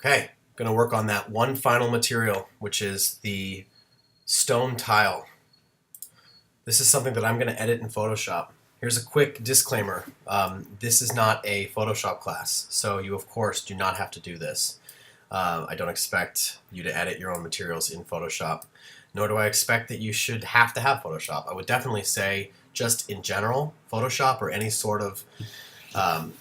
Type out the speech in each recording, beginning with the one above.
Okay, gonna work on that one final material, which is the stone tile. This is something that I'm gonna edit in Photoshop. Here's a quick disclaimer. This is not a Photoshop class, so you of course do not have to do this. I don't expect you to edit your own materials in Photoshop, nor do I expect that you should have to have Photoshop. I would definitely say, just in general, Photoshop or any sort of um,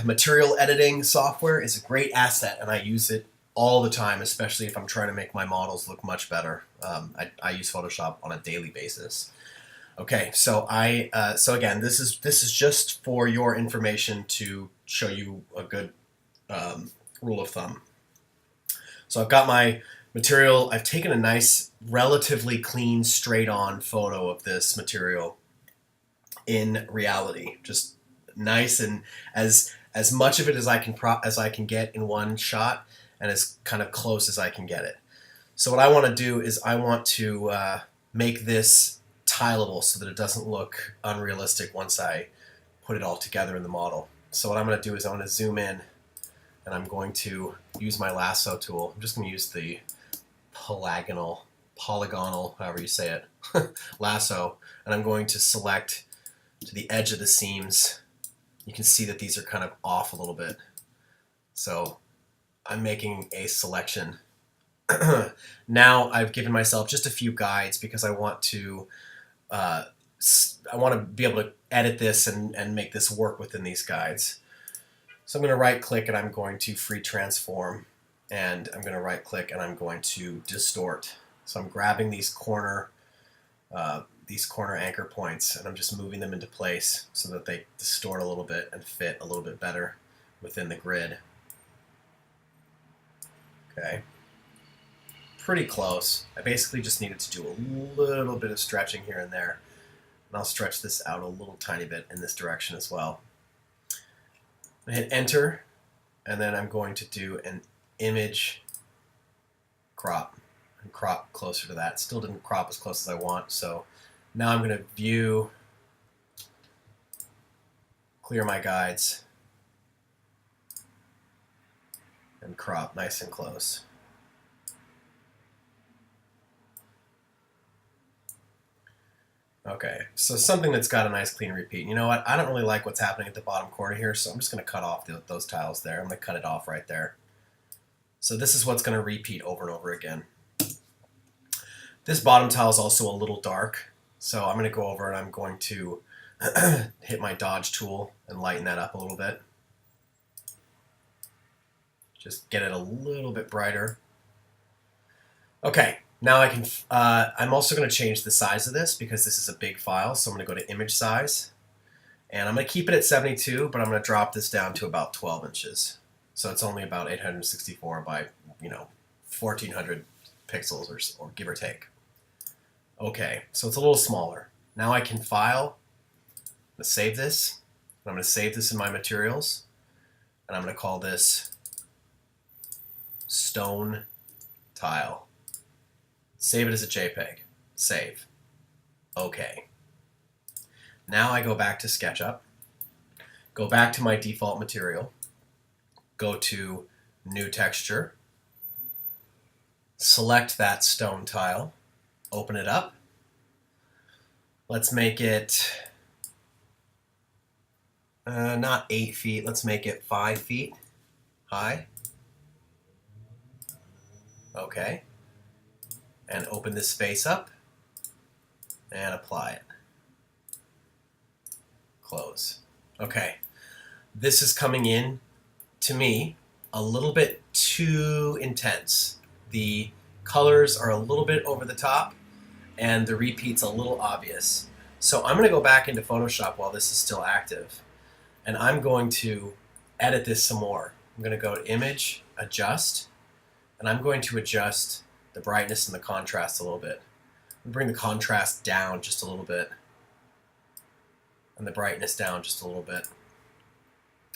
material editing software is a great asset, and I use it all the time, especially if I'm trying to make my models look much better. I use Photoshop on a daily basis. Okay, so so again, this is just for your information to show you a good rule of thumb. So I've got my material. I've taken a nice, relatively clean, straight-on photo of this material in reality, just nice and as much of it as I can get in one shot, and as kind of close as I can get it. So what I want to do is I want to make this tileable so that it doesn't look unrealistic once I put it all together in the model. So what I'm going to do is I'm going to zoom in, and I'm going to use my lasso tool. I'm just going to use the polygonal, however you say it, lasso, and I'm going to select to the edge of the seams. You can see that these are kind of off a little bit. So I'm making a selection. Now I've given myself just a few guides because I want to be able to edit this and make this work within these guides. So I'm going to right click and I'm going to free transform, and I'm going to right click and I'm going to distort. So I'm grabbing these corner anchor points, and I'm just moving them into place so that they distort a little bit and fit a little bit better within the grid. Okay, pretty close. I basically just needed to do a little bit of stretching here and there, and I'll stretch this out a little tiny bit in this direction as well. I hit enter, and then I'm going to do an image crop and crop closer to that. Still didn't crop as close as I want, so now I'm going to view, clear my guides, and crop nice and close. Okay, so something that's got a nice clean repeat. You know what? I don't really like what's happening at the bottom corner here, so I'm just going to cut off those tiles there. I'm going to cut it off right there. So this is what's going to repeat over and over again. This bottom tile is also a little dark, so I'm going to go over and I'm going to hit my dodge tool and lighten that up a little bit. Just get it a little bit brighter. Okay, now I can, I'm also going to change the size of this because this is a big file, so I'm going to go to image size, and I'm going to keep it at 72, but I'm going to drop this down to about 12 inches. So it's only about 864 by, 1400 pixels or give or take. Okay, so it's a little smaller. Now I can file, I'm going to save this, and I'm going to save this in my materials, and I'm going to call this stone tile. Save it as a JPEG. Save. Okay. Now I go back to SketchUp, go back to my default material, go to New Texture, select that stone tile, open it up. Let's make it not 8 feet, let's make it 5 feet high. Okay. And open this face up and apply it. Close. Okay. This is coming in, to me, a little bit too intense. The colors are a little bit over the top, and the repeat's a little obvious. So I'm going to go back into Photoshop while this is still active, and I'm going to edit this some more. I'm going to go to Image, Adjust, and I'm going to adjust the brightness and the contrast a little bit. I'm bring the contrast down just a little bit, and the brightness down just a little bit.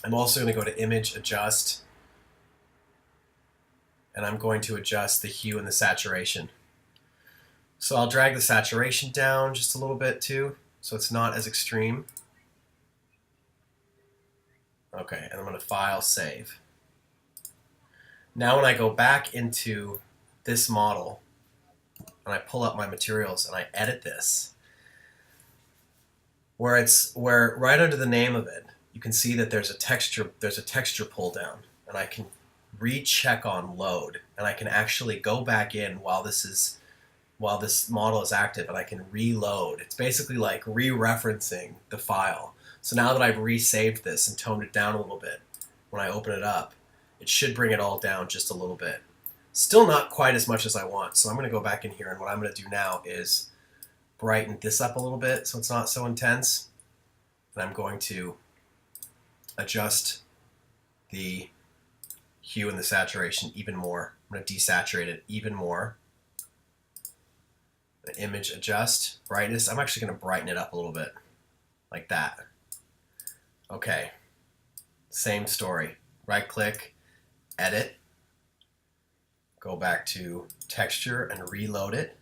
I'm also going to go to Image, Adjust, and I'm going to adjust the hue and the saturation. So I'll drag the saturation down just a little bit too, so it's not as extreme. Okay, and I'm going to File, Save. Now when I go back into this model and I pull up my materials and I edit this, where right under the name of it, you can see that there's a texture pull down, and I can recheck on load, and I can actually go back in while this model is active, and I can reload. It's basically like re-referencing the file. So now that I've resaved this and toned it down a little bit, when I open it up, it should bring it all down just a little bit. Still not quite as much as I want, so I'm going to go back in here, and what I'm going to do now is brighten this up a little bit so it's not so intense. And I'm going to adjust the hue and the saturation even more. I'm going to desaturate it even more. Image adjust, brightness. I'm actually going to brighten it up a little bit, like that. Okay, same story. Right click, edit, go back to texture and reload it.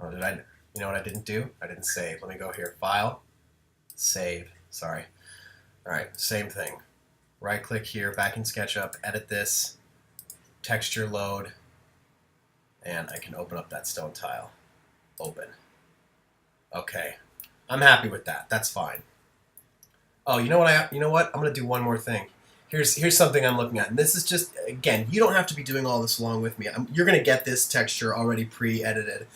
Oh, you know what I didn't do? I didn't save. Let me go here, file, save, sorry. All right, same thing. Right click here, back in SketchUp, edit this, texture load, and I can open up that stone tile. Open. Okay, I'm happy with that. That's fine. Oh, you know what? I'm gonna do one more thing. Here's something I'm looking at, and this is just, again, you don't have to be doing all this along with me. You're gonna get this texture already pre-edited,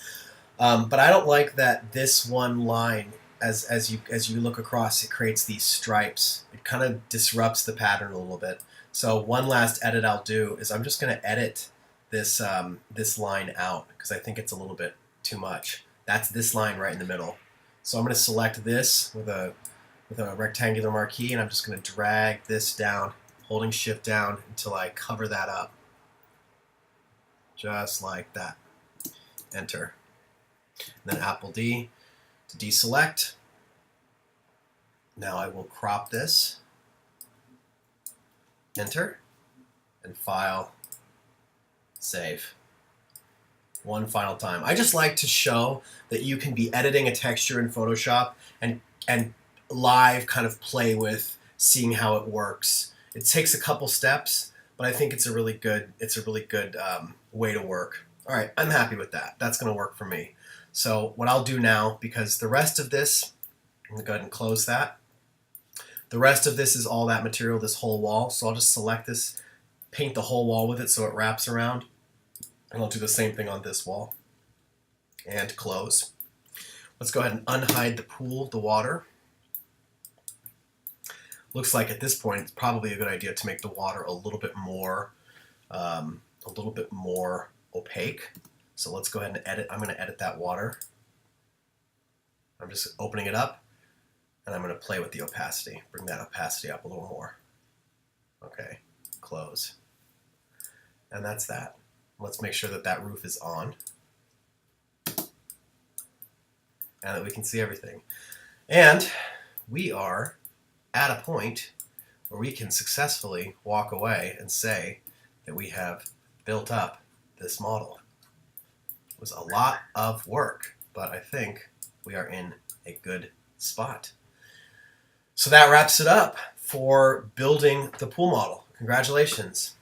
but I don't like that this one line, as you look across, it creates these stripes. It kind of disrupts the pattern a little bit. So one last edit I'll do is I'm just gonna edit this this line out because I think it's a little bit too much. That's this line right in the middle. So I'm going to select this with a rectangular marquee, and I'm just going to drag this down, holding shift down until I cover that up. Just like that. Enter. And then Apple D to deselect. Now I will crop this. Enter. And file. Save. One final time. I just like to show that you can be editing a texture in Photoshop and live kind of play with seeing how it works. It takes a couple steps, but I think it's a really good way to work. All right, I'm happy with that. That's going to work for me. So what I'll do now, because the rest of this, I'm going to go ahead and close that. The rest of this is all that material, this whole wall. So I'll just select this, paint the whole wall with it so it wraps around. And I'll do the same thing on this wall. And close. Let's go ahead and unhide the pool, the water. Looks like at this point it's probably a good idea to make the water a little bit more opaque. So let's go ahead and edit. I'm going to edit that water. I'm just opening it up, and I'm going to play with the opacity. Bring that opacity up a little more. Okay, close. And that's that. Let's make sure that that roof is on and that we can see everything. And we are at a point where we can successfully walk away and say that we have built up this model. It was a lot of work, but I think we are in a good spot. So that wraps it up for building the pool model. Congratulations.